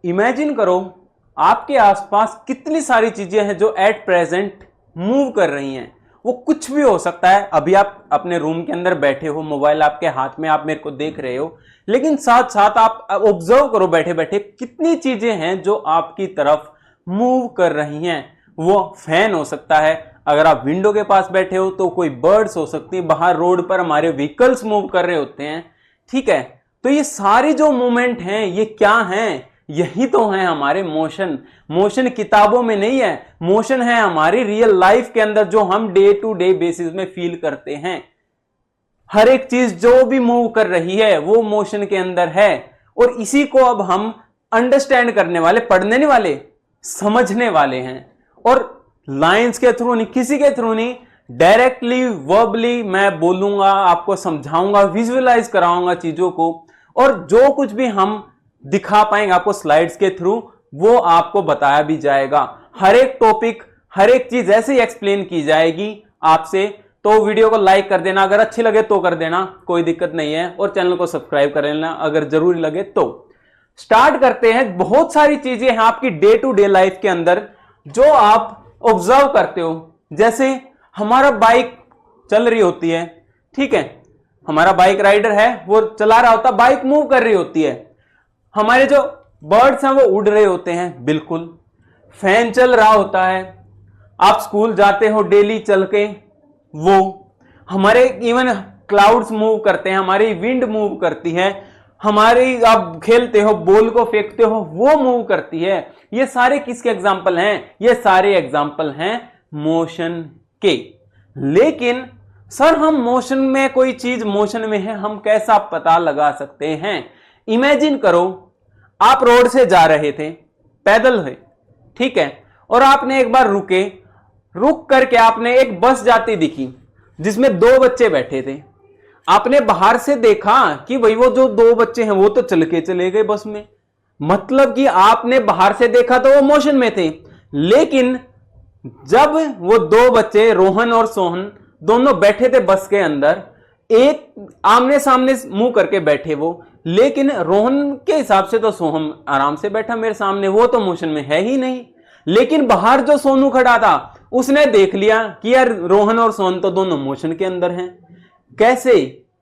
Imagine करो आपके आसपास कितनी सारी चीजें हैं जो एट प्रेजेंट मूव कर रही हैं। वो कुछ भी हो सकता है। अभी आप अपने रूम के अंदर बैठे हो, मोबाइल आपके हाथ में, आप मेरे को देख रहे हो, लेकिन साथ साथ आप ऑब्जर्व करो बैठे बैठे कितनी चीजें हैं जो आपकी तरफ मूव कर रही हैं। वो फैन हो सकता है, अगर आप विंडो के पास बैठे हो तो कोई बर्ड्स हो सकती है, बाहर रोड पर हमारे व्हीकल्स मूव कर रहे होते हैं। ठीक है, तो ये सारी जो मूवमेंट हैं ये क्या हैं? यही तो है हमारे मोशन। मोशन किताबों में नहीं है, मोशन है हमारी रियल लाइफ के अंदर जो हम डे टू डे बेसिस में फील करते हैं। हर एक चीज जो भी मूव कर रही है वो मोशन के अंदर है, और इसी को अब हम अंडरस्टैंड करने वाले, पढ़ने नहीं वाले, समझने वाले हैं। और लाइंस के थ्रू नहीं, किसी के थ्रू नहीं, डायरेक्टली वर्बली मैं बोलूंगा, आपको समझाऊंगा, विजुअलाइज कराऊंगा चीजों को, और जो कुछ भी हम दिखा पाएंगे आपको स्लाइड्स के थ्रू वो आपको बताया भी जाएगा। हर एक टॉपिक, हर एक चीज ऐसे ही एक्सप्लेन की जाएगी आपसे। तो वीडियो को लाइक कर देना, अगर अच्छी लगे तो कर देना, कोई दिक्कत नहीं है, और चैनल को सब्सक्राइब कर लेना अगर जरूरी लगे तो। स्टार्ट करते हैं। बहुत सारी चीजें हैं आपकी डे टू डे लाइफ के अंदर जो आप ऑब्जर्व करते हो। जैसे हमारा बाइक चल रही होती है, ठीक है, हमारा बाइक राइडर है, वो चला रहा होता, बाइक मूव कर रही होती है। हमारे जो बर्ड्स हैं वो उड़ रहे होते हैं, बिल्कुल। फैन चल रहा होता है, आप स्कूल जाते हो डेली चल के, वो हमारे इवन क्लाउड्स मूव करते हैं, हमारी विंड मूव करती है, हमारी आप खेलते हो, बॉल को फेंकते हो, वो मूव करती है। ये सारे किसके एग्जाम्पल हैं? ये सारे एग्जाम्पल हैं मोशन के। लेकिन सर हम मोशन में, कोई चीज मोशन में है, हम कैसा पता लगा सकते हैं? इमेजिन करो आप रोड से जा रहे थे, पैदल है, ठीक है, और आपने एक बार रुक करके आपने एक बस जाती दिखी जिसमें 2 बच्चे बैठे थे। आपने बाहर से देखा कि भाई वो जो 2 बच्चे हैं वो तो चल के चले गए बस में, मतलब कि आपने बाहर से देखा तो वो मोशन में थे। लेकिन जब वो 2 बच्चे रोहन और सोहन दोनों बैठे थे बस के अंदर, एक आमने सामने मुंह करके बैठे वो, लेकिन रोहन के हिसाब से तो सोहम आराम से बैठा मेरे सामने, वो तो मोशन में है ही नहीं। लेकिन बाहर जो सोनू खड़ा था उसने देख लिया कि यार रोहन और सोहन तो दोनों मोशन के अंदर हैं। कैसे?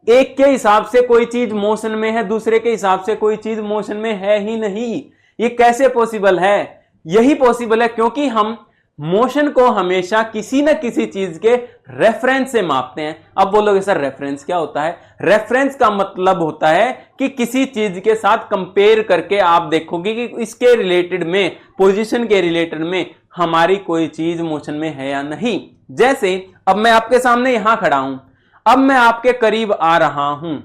एक के हिसाब से कोई चीज मोशन में है, दूसरे के हिसाब से कोई चीज मोशन में है ही नहीं। ये कैसे पॉसिबल है? यही पॉसिबल है क्योंकि हम मोशन को हमेशा किसी न किसी चीज के रेफरेंस से मापते हैं। अब बोलोगे सर रेफरेंस क्या होता है? रेफरेंस का मतलब होता है कि किसी चीज के साथ कंपेयर करके आप देखोगे कि इसके रिलेटेड में, पोजीशन के रिलेटेड में हमारी कोई चीज मोशन में है या नहीं। जैसे अब मैं आपके सामने यहां खड़ा हूं, अब मैं आपके करीब आ रहा हूं,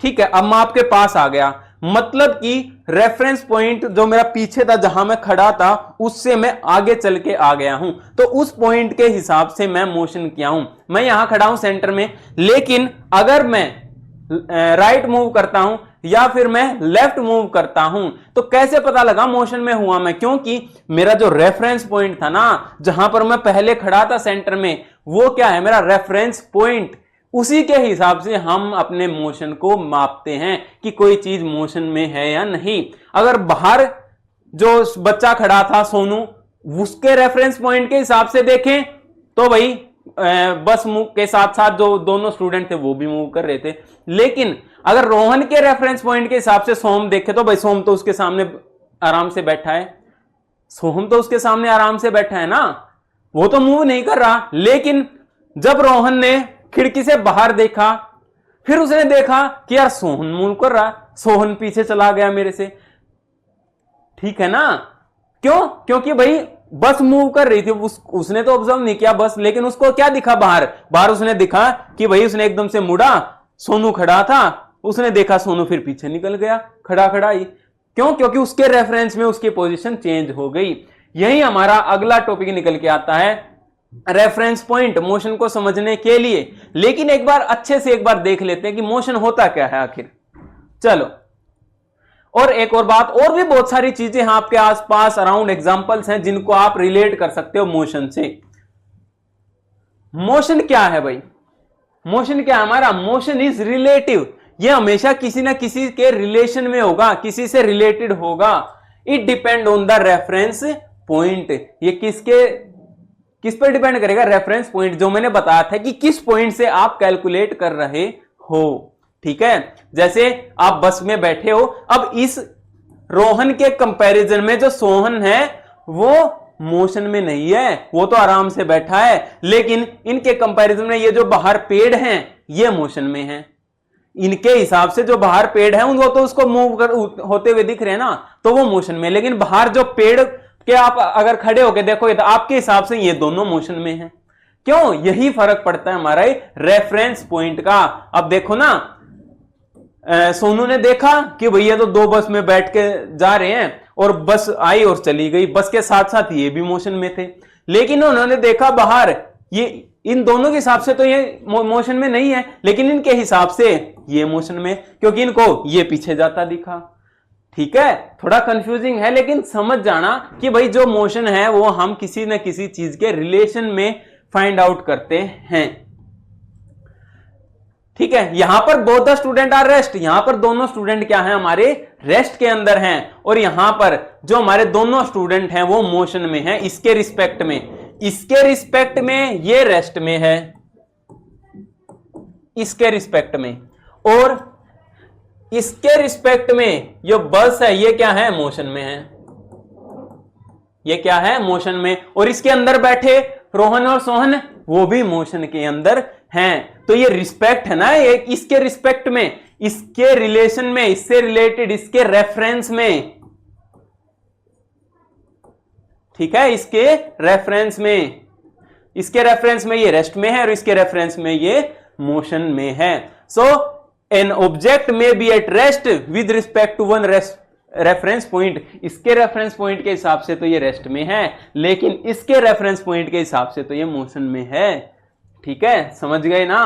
ठीक है, अब मैं आपके पास आ गया, मतलब कि रेफरेंस पॉइंट जो मेरा पीछे था जहां मैं खड़ा था उससे मैं आगे चल के आ गया हूं, तो उस पॉइंट के हिसाब से मैं मोशन किया हूं। मैं यहां खड़ा हूं सेंटर में, लेकिन अगर मैं राइट मूव करता हूं या फिर मैं लेफ्ट मूव करता हूं तो कैसे पता लगा मोशन में हुआ मैं? क्योंकि मेरा जो रेफरेंस पॉइंट था ना, जहां पर मैं पहले खड़ा था सेंटर में, वो क्या है? मेरा रेफरेंस पॉइंट। उसी के हिसाब से हम अपने मोशन को मापते हैं कि कोई चीज मोशन में है या नहीं। अगर बाहर जो बच्चा खड़ा था सोनू, उसके रेफरेंस पॉइंट के हिसाब से देखें तो भाई बस मूव के साथ साथ जो दोनों स्टूडेंट थे वो भी मूव कर रहे थे। लेकिन अगर रोहन के रेफरेंस पॉइंट के हिसाब से सोम देखे तो भाई सोम तो उसके सामने आराम से बैठा है, सोहम तो उसके सामने आराम से बैठा है ना, वो तो मूव नहीं कर रहा। लेकिन जब रोहन ने खिड़की से बाहर देखा, फिर उसने देखा कि यार सोहन मूव कर रहा, सोहन पीछे चला गया मेरे से, ठीक है ना? क्यों? क्योंकि भाई बस मूव कर रही थी, उसने तो ऑब्जर्व नहीं किया बस, लेकिन उसको क्या दिखा बाहर उसने दिखा कि भाई उसने एकदम से मुड़ा, सोनू खड़ा था, उसने देखा सोनू फिर पीछे निकल गया खड़ा ही। क्यों? क्योंकि उसके रेफरेंस में उसकी पोजीशन चेंज हो गई। यही हमारा अगला टॉपिक निकल के आता है, रेफरेंस पॉइंट, मोशन को समझने के लिए। लेकिन एक बार अच्छे से एक बार देख लेते हैं कि मोशन होता क्या है आखिर। चलो, और एक और बात, और भी बहुत सारी चीजें हैं आपके आसपास, अराउंड एग्जांपल्स हैं जिनको आप रिलेट कर सकते हो मोशन से। मोशन क्या है भाई? मोशन क्या है हमारा? Motion is relative. ये हमेशा किसी ना किसी के रिलेशन में होगा, किसी से रिलेटेड होगा। It depend on the reference point. ये किस पर डिपेंड करेगा? रेफरेंस पॉइंट, जो मैंने बताया था कि किस पॉइंट से आप कैलकुलेट कर रहे हो। ठीक है, जैसे आप बस में बैठे हो, अब इस रोहन के कंपैरिजन में जो सोहन है वो मोशन में नहीं है, वो तो आराम से बैठा है, लेकिन इनके कंपैरिजन में ये जो बाहर पेड़ हैं ये मोशन में है। इनके हिसाब से जो बाहर पेड़ है वो तो उसको मूव कर होते हुए दिख रहे हैं ना, तो वो मोशन में। लेकिन बाहर जो पेड़ के आप अगर खड़े होकर देखोगे तो आपके हिसाब से ये दोनों मोशन में हैं। क्यों? यही फर्क पड़ता है हमारा रेफरेंस पॉइंट का। अब देखो ना, सोनू ने देखा कि भैया तो दो बस में बैठ के जा रहे हैं और बस आई और चली गई, बस के साथ साथ ये भी मोशन में थे। लेकिन उन्होंने देखा बाहर, ये इन दोनों के हिसाब से तो ये मोशन में नहीं है, लेकिन इनके हिसाब से ये मोशन में, क्योंकि इनको ये पीछे जाता दिखा। ठीक है, थोड़ा कंफ्यूजिंग है, लेकिन समझ जाना कि भाई जो मोशन है वो हम किसी न किसी चीज के रिलेशन में फाइंड आउट करते हैं। ठीक है, यहां पर both the student are rest, यहां पर दोनों स्टूडेंट क्या है? हमारे रेस्ट के अंदर हैं, और यहां पर जो हमारे दोनों स्टूडेंट हैं वो मोशन में हैं। इसके रिस्पेक्ट में ये रेस्ट में है, इसके रिस्पेक्ट में, और इसके रिस्पेक्ट में जो बस है ये क्या है? मोशन में है। ये क्या है? मोशन में। और इसके अंदर बैठे रोहन और सोहन वो भी मोशन के अंदर हैं। तो ये रिस्पेक्ट है ना, ये इसके रिस्पेक्ट में, इसके रिलेशन में, इससे रिलेटेड, इसके रेफरेंस में। ठीक है, इसके रेफरेंस में ये रेस्ट में है और इसके रेफरेंस में ये मोशन में है। सो एन ऑब्जेक्ट में be at rest with respect to one reference point. इसके रेफरेंस पॉइंट के हिसाब से तो ये रेस्ट में है, लेकिन इसके रेफरेंस पॉइंट के हिसाब से तो ये मोशन में है। ठीक है, समझ गए ना?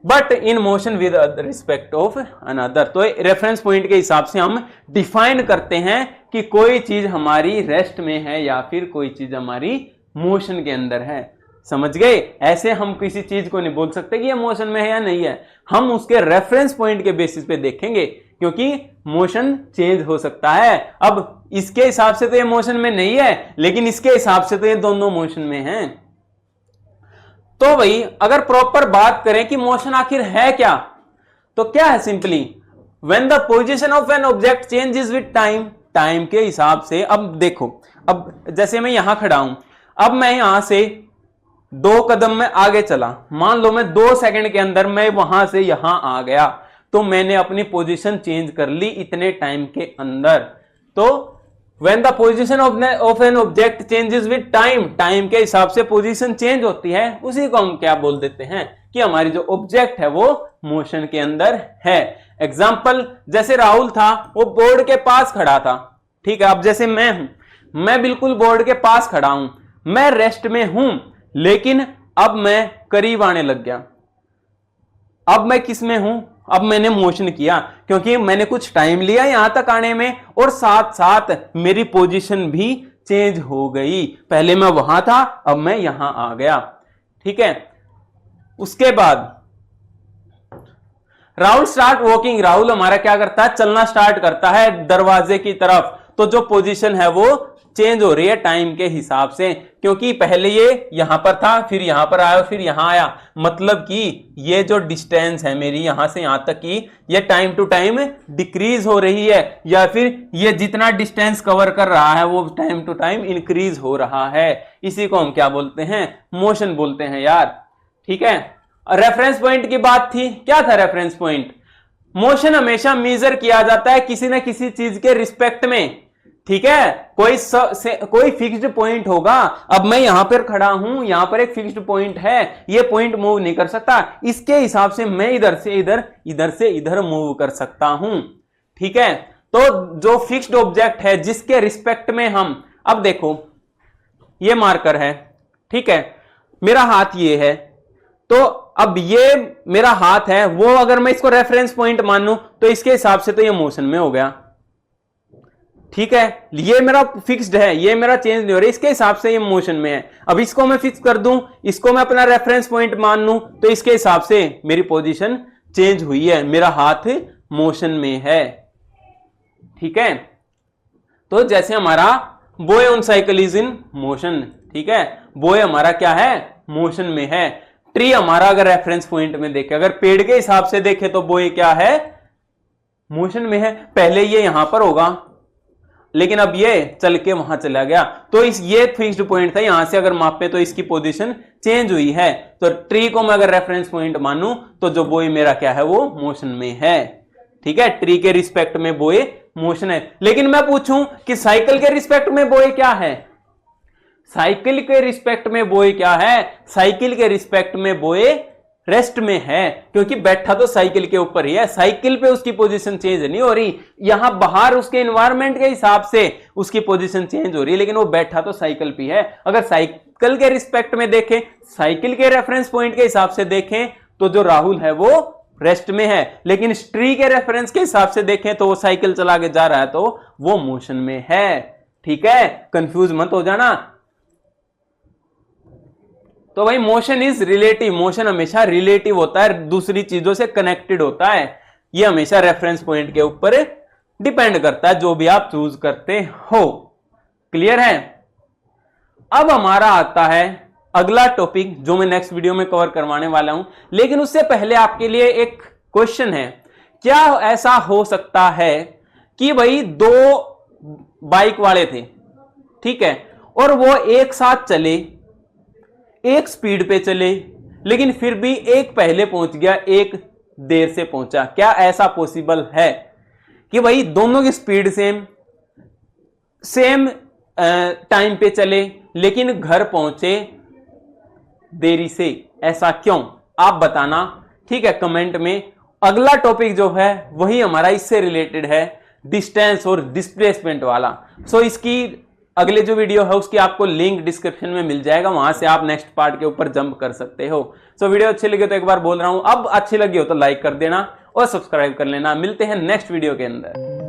But in motion with respect of another. तो रेफरेंस पॉइंट के हिसाब से हम डिफाइन करते हैं कि कोई चीज हमारी रेस्ट में है या फिर कोई चीज हमारी मोशन के अंदर है। समझ गए? ऐसे हम किसी चीज को नहीं बोल सकते कि ये मोशन में है या नहीं है, हम उसके रेफरेंस पॉइंट के बेसिस पे देखेंगे, क्योंकि मोशन चेंज हो सकता है। अब इसके हिसाब से तो ये मोशन में नहीं है, लेकिन इसके हिसाब से तो ये दोनों मोशन में हैं। तो भाई अगर प्रॉपर बात करें कि मोशन आखिर है क्या, तो क्या है? Simply when the position of an object changes with time, time के हिसाब से। अब देखो, अब जैसे मैं यहां खड़ा हूं, अब मैं यहां से 2 कदम में आगे चला, मान लो मैं 2 सेकंड के अंदर मैं वहां से यहां आ गया, तो मैंने अपनी पोजीशन चेंज कर ली इतने टाइम के अंदर। तो when the position of an object changes with time, time के हिसाब से पोजीशन चेंज होती है, उसी को हम क्या बोल देते हैं कि हमारी जो ऑब्जेक्ट है वो मोशन के अंदर है। एग्जाम्पल, जैसे राहुल था वो बोर्ड के पास खड़ा था। ठीक है, अब जैसे मैं हूं, मैं बिल्कुल बोर्ड के पास खड़ा हूं, मैं रेस्ट में हूं, लेकिन अब मैं करीब आने लग गया। अब मैं किस में हूं? अब मैंने मोशन किया, क्योंकि मैंने कुछ टाइम लिया यहां तक आने में, और साथ साथ मेरी पोजीशन भी चेंज हो गई। पहले मैं वहां था, अब मैं यहां आ गया। ठीक है, उसके बाद राहुल स्टार्ट वॉकिंग, राहुल हमारा क्या करता है? चलना स्टार्ट करता है दरवाजे की तरफ। तो जो पोजीशन है वो चेंज हो रही है टाइम के हिसाब से, क्योंकि पहले ये यहां पर था, फिर यहां पर आया, फिर यहां आया। मतलब कि ये जो डिस्टेंस है मेरी यहां से यहां तक की, ये टाइम टू टाइम डिक्रीज हो रही है, या फिर ये जितना डिस्टेंस कवर कर रहा है वो टाइम टू टाइम इंक्रीज हो रहा है। इसी को हम क्या बोलते हैं? मोशन बोलते हैं यार। ठीक है, रेफरेंस पॉइंट की बात थी, क्या था रेफरेंस पॉइंट? मोशन हमेशा मेजर किया जाता है किसी न किसी चीज के रिस्पेक्ट में। ठीक है, कोई फिक्स्ड पॉइंट होगा। अब मैं यहां पर खड़ा हूं, यहां पर एक फिक्स्ड पॉइंट है, ये पॉइंट मूव नहीं कर सकता, इसके हिसाब से मैं इधर से इधर, इधर से इधर मूव कर सकता हूं। ठीक है, तो जो फिक्स्ड ऑब्जेक्ट है जिसके रिस्पेक्ट में हम, अब देखो ये मार्कर है, ठीक है, मेरा हाथ ये है, तो अब ये मेरा हाथ है, वो अगर मैं इसको रेफरेंस पॉइंट मानूं तो इसके हिसाब से तो ये मोशन में हो गया। ठीक है, ये मेरा फिक्स्ड है, ये मेरा चेंज नहीं हो रहा, इसके हिसाब से ये मोशन में है। अब इसको मैं फिक्स कर दूं, इसको मैं अपना रेफरेंस पॉइंट मान लूं, तो इसके हिसाब से मेरी पोजीशन चेंज हुई है, मेरा हाथ मोशन में है। ठीक है, तो जैसे हमारा boy on cycle is in motion, ठीक है, बॉय हमारा क्या है, मोशन में है। ट्री हमारा अगर रेफरेंस पॉइंट में देखे, अगर पेड़ के हिसाब से देखे तो बॉय क्या है, मोशन में है। पहले ये यहां पर होगा लेकिन अब ये चल के वहां चला गया, तो ये फिक्स्ड पॉइंट था, यहां से अगर मापे तो इसकी पोजीशन चेंज हुई है। तो ट्री को मैं अगर रेफरेंस पॉइंट मानूं तो जो बॉय मेरा क्या है, वो मोशन में है, ठीक है। ट्री के रिस्पेक्ट में बॉय मोशन है। लेकिन मैं पूछूं कि साइकिल के रिस्पेक्ट में बॉय क्या है, साइकिल के रिस्पेक्ट में बॉय क्या है, साइकिल के रिस्पेक्ट में बॉय रेस्ट में है, क्योंकि बैठा तो साइकिल के ऊपर ही है, साइकिल पे उसकी पोजीशन चेंज नहीं हो रही, यहां बाहर उसके एनवायरनमेंट के हिसाब से उसकी पोजीशन चेंज हो रही है, लेकिन वो बैठा तो साइकिल पे है। अगर साइकिल के रिस्पेक्ट में देखें, साइकिल के रेफरेंस पॉइंट के हिसाब से देखें तो जो राहुल है वो रेस्ट में है, लेकिन ट्री के रेफरेंस के हिसाब से देखें तो वो साइकिल चला के जा रहा है, तो वो मोशन में है, ठीक है। कंफ्यूज मत हो जाना। तो भाई मोशन इज रिलेटिव, मोशन हमेशा रिलेटिव होता है, दूसरी चीजों से कनेक्टेड होता है, ये हमेशा रेफरेंस पॉइंट के ऊपर डिपेंड करता है, जो भी आप चूज करते हो। क्लियर है। अब हमारा आता है अगला टॉपिक जो मैं नेक्स्ट वीडियो में कवर करवाने वाला हूं, लेकिन उससे पहले आपके लिए एक क्वेश्चन है, क्या ऐसा हो सकता है कि भाई दो बाइक वाले थे, ठीक है, और वो एक साथ चले, एक स्पीड पे चले, लेकिन फिर भी एक पहले पहुंच गया, एक देर से पहुंचा, क्या ऐसा पॉसिबल है कि भाई दोनों की स्पीड सेम टाइम पे चले लेकिन घर पहुंचे देरी से, ऐसा क्यों, आप बताना, ठीक है, कमेंट में। अगला टॉपिक जो है वही हमारा इससे रिलेटेड है, डिस्टेंस और डिस्प्लेसमेंट वाला। सो इसकी अगले जो वीडियो है उसकी आपको लिंक डिस्क्रिप्शन में मिल जाएगा, वहां से आप नेक्स्ट पार्ट के ऊपर जंप कर सकते हो। सो वीडियो अच्छी लगी तो एक बार बोल रहा हूं, अब अच्छी लगी हो तो लाइक कर देना और सब्सक्राइब कर लेना। मिलते हैं नेक्स्ट वीडियो के अंदर।